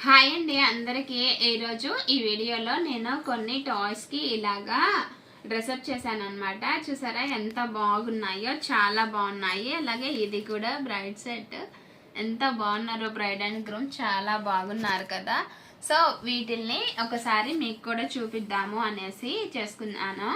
Hi అండి అందరికీ. ఈరోజు ఈ వీడియోలో నేను కొన్ని టాయ్స్కి ఇలాగా డ్రెస్అప్ చేశాను అనమాట. చూసారా ఎంత బాగున్నాయో, చాలా బాగున్నాయి. అలాగే ఇది కూడా బ్రైడ్ సెట్, ఎంత బాగున్నారో బ్రైడ్ అండ్ గ్రూమ్, చాలా బాగున్నారు కదా. సో వీటిల్ని ఒకసారి మీకు కూడా చూపిద్దాము అనేసి చేసుకున్నాను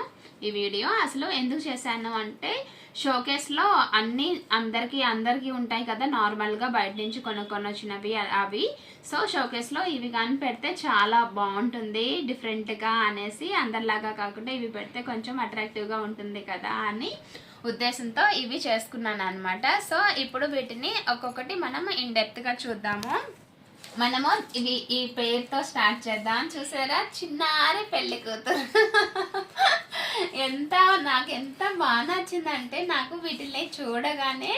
ఈ వీడియో. అసలు ఎందుకు చేశాను అంటే, షోకేస్లో అన్నీ అందరికీ ఉంటాయి కదా నార్మల్గా బయట నుంచి కొనుక్కొని వచ్చినవి అవి. సో షోకేస్లో ఇవి కానీ పెడితే చాలా బాగుంటుంది డిఫరెంట్గా అనేసి, అందరిలాగా కాకుండా ఇవి పెడితే కొంచెం అట్రాక్టివ్గా ఉంటుంది కదా అని ఉద్దేశంతో ఇవి చేసుకున్నాను అనమాట. సో ఇప్పుడు వీటిని ఒక్కొక్కటి మనం ఇన్ డెప్త్గా చూద్దాము. మనము ఈ పేరుతో స్టార్ట్ చేద్దాం. చూసారా, చిన్నారి పెళ్లి కూతురు. నాకు ఎంత బాగా నచ్చిందంటే, నాకు వీటిని చూడగానే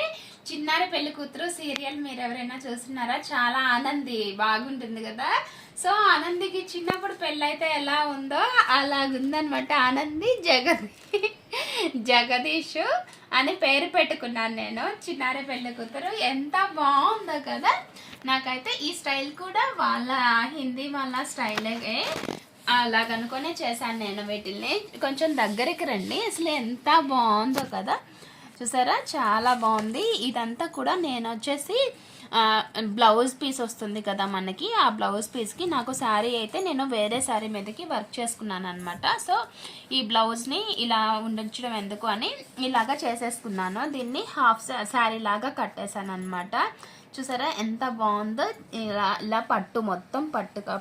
చిన్నారి పెళ్లి కూతురు సీరియల్ మీరు ఎవరైనా చూస్తున్నారా, చాలా ఆనంది బాగుంటుంది కదా. సో ఆనందికి చిన్నప్పుడు పెళ్ళైతే ఎలా ఉందో అలాగుందనమాట. ఆనంది జగదీష్ అని పేరు పెట్టుకున్నాను నేను, చిన్నారి పెళ్లి కూతురు. ఎంత బాగుందో కదా. నాకైతే ఈ స్టైల్ కూడా వాళ్ళ హిందీ వాళ్ళ స్టైలే అలాగనుకునే చేశాను నేను. వీటిల్ని కొంచెం దగ్గరికి రండి, అసలు ఎంత బాగుందో కదా. చూసారా, చాలా బాగుంది. ఇదంతా కూడా నేను వచ్చేసి బ్లౌజ్ పీస్ వస్తుంది కదా మనకి, ఆ బ్లౌజ్ పీస్కి నాకు శారీ అయితే నేను వేరే శారీ మీదకి వర్క్ చేసుకున్నాను అనమాట. సో ఈ బ్లౌజ్ని ఇలా ఉండించడం ఎందుకు అని ఇలాగా చేసేసుకున్నాను. దీన్ని హాఫ్ శారీ లాగా కట్టేశాను అనమాట. చూసారా ఎంత బాగుందో. ఇలా పట్టు, మొత్తం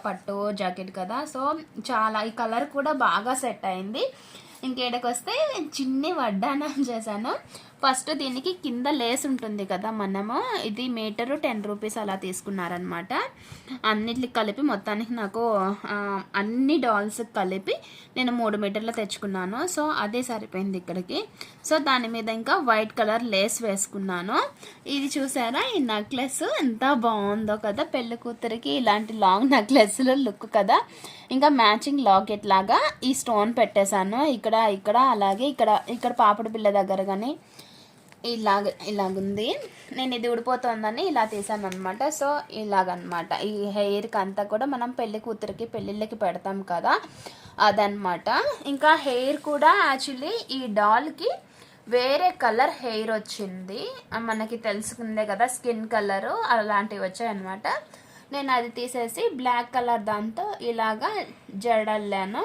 పట్టు జాకెట్ కదా. సో చాలా, ఈ కలర్ కూడా బాగా సెట్ అయింది. ఇంకేడకి వస్తే చిన్ని వడ్డానం చేశాను. ఫస్ట్ దీనికి కింద లేస్ ఉంటుంది కదా, మనము ఇది మీటరు 10 రూపీస్ అలా తీసుకున్నారనమాట. అన్నిటికి కలిపి మొత్తానికి నాకు అన్ని డాల్స్ కలిపి నేను 3 మీటర్లు తెచ్చుకున్నాను. సో అదే సరిపోయింది ఇక్కడికి. సో దాని మీద ఇంకా వైట్ కలర్ లేస్ వేసుకున్నాను. ఇది చూసారా, ఈ నెక్లెస్ ఎంత బాగుందో కదా. పెళ్లి కూతురికి ఇలాంటి లాంగ్ నెక్లెస్లు లుక్ కదా. ఇంకా మ్యాచింగ్ లాకెట్ లాగా ఈ స్టోన్ పెట్టేశాను ఇక్కడ అలాగే ఇక్కడ పాపడి పిల్ల దగ్గర కానీ ఇలాగుంది. నేను ఇది ఊడిపోతుందని ఇలా తీసాను అనమాట. సో ఇలాగనమాట. ఈ హెయిర్కి అంతా కూడా మనం పెళ్లి కూతురికి పెళ్ళిళ్ళకి పెడతాం కదా, అదనమాట. ఇంకా హెయిర్ కూడా యాక్చువల్లీ ఈ డాల్కి వేరే కలర్ హెయిర్ వచ్చింది, మనకి తెలుసుకుందే కదా, స్కిన్ కలరు అలాంటివి వచ్చాయన్నమాట. నేను అది తీసేసి బ్లాక్ కలర్ దాంతో ఇలాగా జడల్లాను.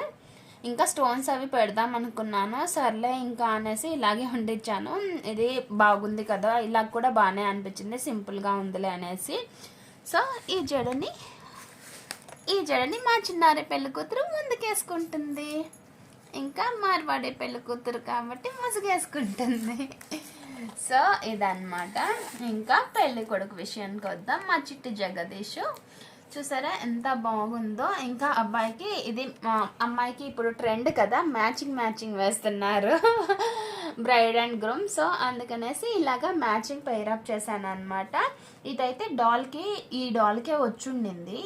ఇంకా స్టోన్స్ అవి పెడదాం అనుకున్నాను, సర్లే ఇంకా అనేసి ఇలాగే ఉండిచ్చాను. ఇది బాగుంది కదా, ఇలా కూడా బాగానే అనిపించింది, సింపుల్గా ఉందిలే అనేసి. సో ఈ జడని మా చిన్నారి పెళ్లి కూతురు ముందుకేసుకుంటుంది. ఇంకా మార్వాడి పెళ్లి కూతురు కాబట్టి ముసుగేసుకుంటుంది. సో ఇదన్నమాట. ఇంకా పెళ్లి కొడుకు విషయానికి వద్దాం. మా చిట్టి జగదీష్ చూసారా ఎంత బాగుందో. ఇంకా అబ్బాయికి ఇది, అమ్మాయికి ఇప్పుడు ట్రెండ్ కదా, మ్యాచింగ్ వేస్తున్నారు బ్రైడ్ అండ్ గ్రూమ్. సో అందుకనేసి ఇలాగా మ్యాచింగ్ పెయిరప్ చేశాను అనమాట. ఇదైతే ఈ డాల్కే వచ్చుండింది.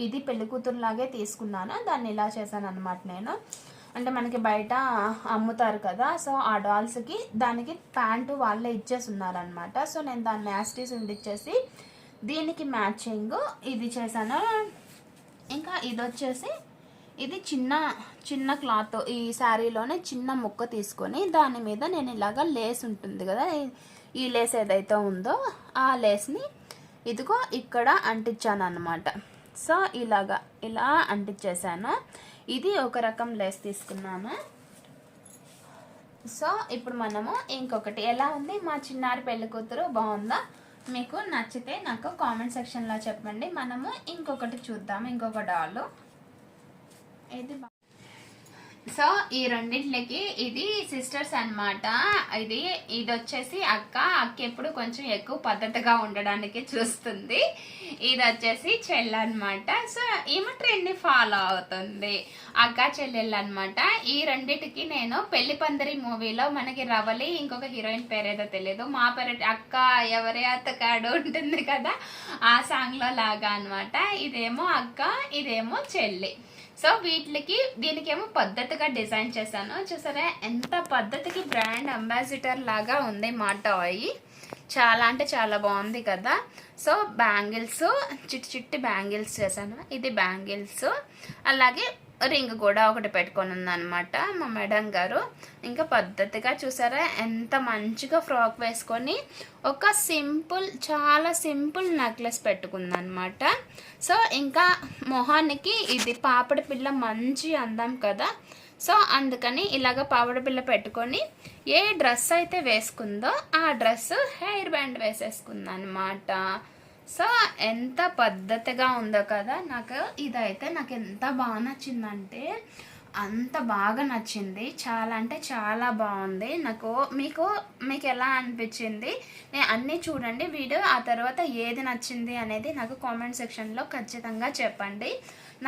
ఇది పెళ్లి కూతురులాగే తీసుకున్నాను, దాన్ని ఇలా చేశాను అనమాట నేను. అంటే మనకి బయట అమ్ముతారు కదా, సో ఆ డాల్స్కి దానికి ప్యాంటు వాళ్ళే ఇచ్చేసి ఉన్నారనమాట. సో నేను దాన్ని యాస్టీస్ ఉండిచ్చేసి దీనికి మ్యాచింగ్ ఇది చేశాను. ఇంకా ఇది వచ్చేసి ఇది చిన్న క్లాత్, ఈ శారీలోనే చిన్న ముక్క తీసుకొని దాని మీద నేను ఇలాగా లేస్ ఉంటుంది కదా, ఈ లేస్ ఏదైతే ఉందో ఆ లేస్ని ఇదిగో ఇక్కడ అంటించాను అనమాట. సో ఇలా అంటించేసాను. ఇది ఒక రకం లేస్ తీసుకున్నాను. సో ఇప్పుడు మనము ఇంకొకటి, ఎలా ఉంది మా చిన్నారి పెళ్లి కూతురు, బాగుందా? మీకు నచ్చితే నాకు కామెంట్ సెక్షన్లో చెప్పండి. మనము ఇంకొకటి చూద్దాం, ఇంకొక డాల్. ఇది సో ఈ రెండింటికి ఇది సిస్టర్స్ అనమాట. ఇది వచ్చేసి అక్క ఎప్పుడు కొంచెం ఎక్కువ పద్ధతిగా ఉండడానికి చూస్తుంది. ఇది వచ్చేసి చెల్లి అనమాట. సో ఈమె ట్రెండ్ని ఫాలో అవుతుంది, అక్క చెల్లెళ్ళు అనమాట. ఈ రెండింటికి నేను పెళ్లి పందిరి మూవీలో మనకి రవలి, ఇంకొక హీరోయిన్ పేరేదో తెలియదు, మా పేరు అక్క ఎవరి అత్తకాడు ఉంటుంది కదా, ఆ సాంగ్లో లాగా అనమాట. ఇదేమో అక్క, ఇదేమో చెల్లి. సో దీనికేమో పద్ధతిగా డిజైన్ చేశాను. చూసారా ఎంత పద్ధతికి బ్రాండ్ అంబాసిడర్ లాగా ఉంది మా టాయ్. చాలా అంటే చాలా బాగుంది కదా. సో బ్యాంగిల్స్, చిట్టి చిట్టి బ్యాంగిల్స్ చేశాను. ఇది బ్యాంగిల్స్, అలాగే రింగ్ కూడా ఒకటి పెట్టుకొని ఉందన్నమాట మా మేడం గారు. ఇంకా పద్ధతిగా చూసారా ఎంత మంచిగా ఫ్రాక్ వేసుకొని ఒక సింపుల్, చాలా సింపుల్ నెక్లెస్ పెట్టుకుందనమాట. సో ఇంకా మొహానికి ఇది పాపడి పిల్ల మంచి అందం కదా. సో అందుకని ఇలాగ పావడ పిల్ల పెట్టుకొని ఏ డ్రెస్ అయితే వేసుకుందో ఆ డ్రెస్ హెయిర్ బ్యాండ్ వేసేసుకుందనమాట. సో ఎంత పద్ధతిగా ఉందో కదా. నాకు ఇదైతే నాకు ఎంత బాగా నచ్చిందంటే అంత బాగా నచ్చింది. చాలా అంటే చాలా బాగుంది. మీకు ఎలా అనిపించింది నేను అన్నీ చూడండి వీడియో, ఆ తర్వాత ఏది నచ్చింది అనేది నాకు కామెంట్ సెక్షన్లో ఖచ్చితంగా చెప్పండి.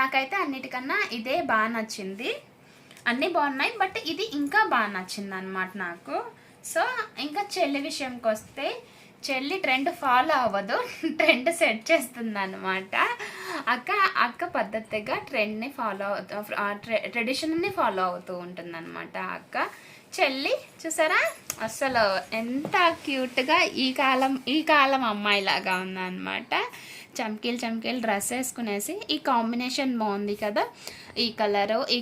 నాకైతే అన్నిటికన్నా ఇదే బాగా నచ్చింది. అన్నీ బాగున్నాయి, బట్ ఇది ఇంకా బాగా నచ్చింది అనమాట నాకు. సో ఇంకా చెల్లి విషయంకి వస్తే చెల్లి ట్రెండ్ ఫాలో అవ్వదు, ట్రెండ్ సెట్ చేస్తుంది అనమాట. అక్క పద్ధతిగా ట్రెండ్ని ఫాలో అవుతూ, ట్రెడిషన్ని ఫాలో అవుతూ ఉంటుంది అనమాట అక్క. చెల్లి చూసారా అసలు ఎంత క్యూట్గా ఈ కాలం అమ్మాయిలాగా ఉందన్నమాట. చమ్కీలు డ్రెస్ వేసుకునేసి ఈ కాంబినేషన్ బాగుంది కదా. ఈ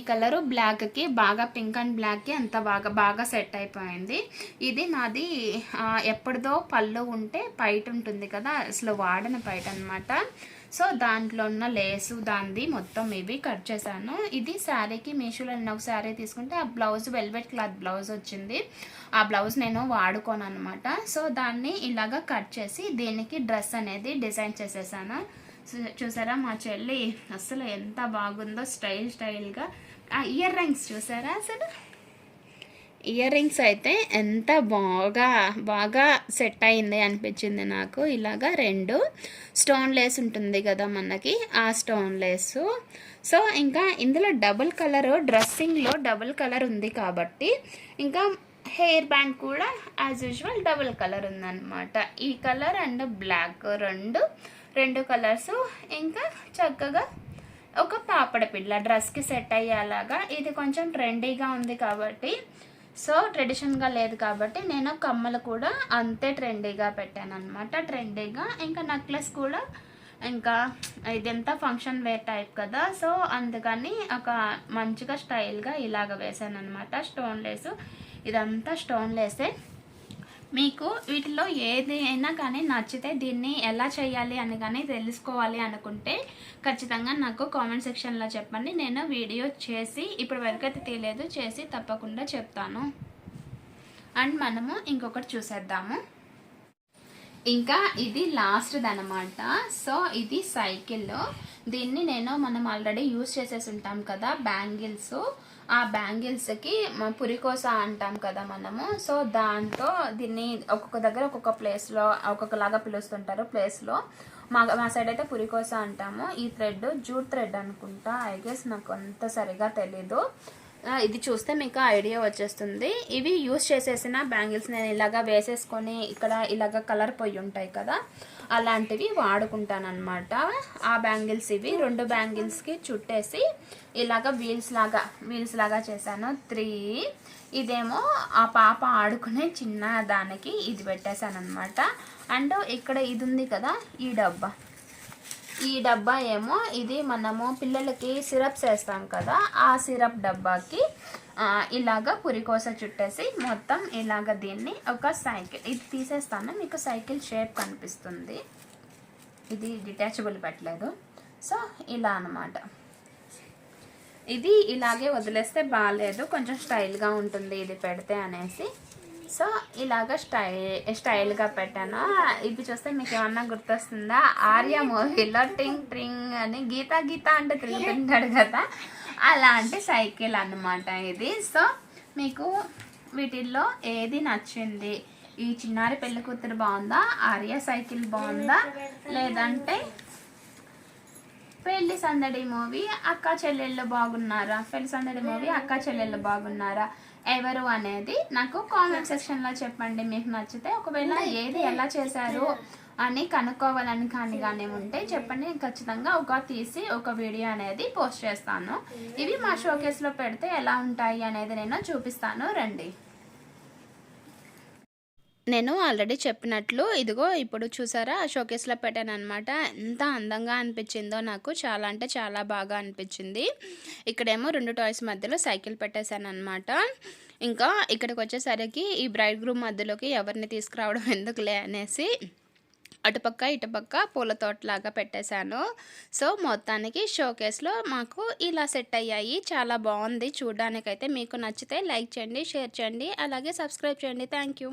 కలరు బ్లాక్కి బాగా, పింక్ అండ్ బ్లాక్కి అంత బాగా సెట్ అయిపోయింది. ఇది నాది ఎప్పటిదో పళ్ళు ఉంటే పైట ఉంటుంది కదా, అసలు వాడని పైట అనమాట. సో దాంట్లో ఉన్న లేసు దాంది మొత్తం ఇవి కట్ చేశాను. ఇది శారీకి మీషోలో నేను ఒక శారీ తీసుకుంటే ఆ బ్లౌజ్ వెల్వెట్ క్లాత్ బ్లౌజ్ వచ్చింది. ఆ బ్లౌజ్ నేను వాడుకోను అనమాట. సో దాన్ని ఇలాగా కట్ చేసి దీనికి డ్రెస్ అనేది డిజైన్ చేసేసాను. చూసారా మా చెల్లి అసలు ఎంత బాగుందో స్టైల్గా. ఆ ఇయర్ రింగ్స్ చూసారా, అసలు ఇయర్ రింగ్స్ అయితే ఎంత బాగా సెట్ అయింది అనిపించింది నాకు. ఇలాగా 2 స్టోన్ లేస్ ఉంటుంది కదా మనకి, ఆ స్టోన్ లేసు. సో ఇంకా ఇందులో డబుల్ కలర్, డ్రెస్సింగ్లో డబుల్ కలర్ ఉంది కాబట్టి ఇంకా హెయిర్ బ్యాండ్ కూడా యాజ్ యూజువల్ డబుల్ కలర్ ఉందన్నమాట. ఈ కలర్ అండ్ బ్లాక్ రెండు కలర్స్. ఇంకా చక్కగా ఒక పాపడ పిల్ల డ్రెస్కి సెట్ అయ్యేలాగా. ఇది కొంచెం ట్రెండీగా ఉంది కాబట్టి, సో ట్రెడిషన్గా లేదు కాబట్టి నేను కమ్మలు కూడా అంతే ట్రెండీగా పెట్టాను అనమాట. ట్రెండీగా ఇంకా నెక్లెస్ కూడా ఇంకా ఇదంతా ఫంక్షన్ వేర్ టైప్ కదా. సో అందుకని ఒక మంచిగా స్టైల్గా ఇలాగ వేసాను అనమాట. స్టోన్ లేసు, ఇదంతా స్టోన్ లేసే. మీకు వీటిలో ఏది అయినా కానీ నచ్చితే దీన్ని ఎలా చేయాలి అని కానీ తెలుసుకోవాలి అనుకుంటే ఖచ్చితంగా నాకు కామెంట్ సెక్షన్లో చెప్పండి. నేను వీడియో చేసి ఇప్పటి వరకు అయితే తెలియదు, చేసి తప్పకుండా చెప్తాను. అండ్ మనము ఇంకొకటి చూసేద్దాము. ఇంకా ఇది లాస్ట్ది అనమాట. సో ఇది సైకిల్. దీన్ని మనం ఆల్రెడీ యూజ్ చేసేసి ఉంటాం కదా బ్యాంగిల్స్. ఆ బ్యాంగిల్స్కి పురికోస అంటాం కదా మనము. సో దాంతో దీన్ని ఒక్కొక్క దగ్గర ఒక్కొక్క ప్లేస్లో ఒక్కొక్కలాగా పిలుస్తుంటారు ప్లేస్లో. మా సైడ్ అయితే పురికోస అంటాము. ఈ థ్రెడ్ జూట్ థ్రెడ్ అనుకుంటా, ఐ గెస్, నాకు అంత సరిగా తెలీదు. ఇది చూస్తే మీకు ఐడియా వచ్చేస్తుంది. ఇవి యూస్ చేసేసిన బ్యాంగిల్స్ నేను ఇలాగా వేసేసుకొని ఇక్కడ ఇలాగ కలర్ పోయి ఉంటాయి కదా, అలాంటివి వాడుకుంటాను అనమాట. ఆ బ్యాంగిల్స్ ఇవి 2 బ్యాంగిల్స్కి చుట్టేసి ఇలాగ వీల్స్ లాగా చేశాను 3. ఇదేమో ఆ పాప ఆడుకునే చిన్న దానికి ఇది పెట్టేశాను అనమాట. అండ్ ఇక్కడ ఇది ఉంది కదా ఈ డబ్బా ఏమో ఇది మనము పిల్లలకి సిరప్స్ వేస్తాం కదా, ఆ సిరప్ డబ్బాకి ఇలాగ పురికోస చుట్టేసి మొత్తం ఇలాగ దీన్ని ఒక సైకిల్, ఇది తీసేస్తాను మీకు సైకిల్ షేప్ కనిపిస్తుంది. ఇది డిటాచబుల్ పెట్టలేదు. సో ఇలా అన్నమాట. ఇది ఇలాగే వదిలేస్తే బాగాలేదు, కొంచెం స్టైల్గా ఉంటుంది ఇది పెడితే అనేసి సో ఇలాగ స్టైల్గా పెట్టాను. ఇది చూస్తే మీకు ఏమన్నా గుర్తొస్తుందా, ఆర్య మూవీలో టింగ్ ట్రింగ్ అని గీత అంటే తిరుగుతుంటాడు కదా, అలాంటి సైకిల్ అన్నమాట ఇది. సో మీకు వీటిల్లో ఏది నచ్చింది? ఈ చిన్నారి పెళ్లి కూతురు బాగుందా, ఆర్య సైకిల్ బాగుందా, లేదంటే పెళ్లి సందడి మూవీ అక్కా చెల్లెళ్ళు బాగున్నారా, పెళ్లి సందడి మూవీ అక్కా చెల్లెళ్ళు బాగున్నారా, ఎవరు అనేది నాకు కామెంట్ సెక్షన్లో చెప్పండి మీకు నచ్చితే. ఒకవేళ ఏది ఎలా చేశారు అని కనుక్కోవాలని కానీ ఉంటే చెప్పండి, నేను ఖచ్చితంగా తీసి ఒక వీడియో అనేది పోస్ట్ చేస్తాను. ఇవి మా షోకేస్లో పెడితే ఎలా ఉంటాయి అనేది నేను చూపిస్తాను, రండి. నేను ఆల్రెడీ చెప్పినట్లు ఇదిగో ఇప్పుడు చూసారా షోకేస్‌లో పెట్టాననమాట. ఎంత అందంగా అనిపించిందో నాకు. చాలా అంటే చాలా బాగా అనిపించింది. ఇక్కడేమో 2 టాయ్స్ మధ్యలో సైకిల్ పెట్టేశాననమాట. ఇంకా ఇక్కడికొచ్చేసరికి ఈ బ్రైడ్ గ్రూమ్ మధ్యలోకి ఎవరిని తీసుకురావడం ఎందుకులే అనేసి అటుపక్క, ఇటుపక్క పూల తోటలాగా పెట్టేశాను. సో, మొత్తానికి షోకేస్‌లో మాకు ఇలా సెట్ అయ్యాయి. చాలా బావుంది చూడ్డానికైతే. మీకు నచ్చితే లైక్ చేయండి, షేర్ చేయండి, అలాగే సబ్స్క్రైబ్ చేయండి. Thank you.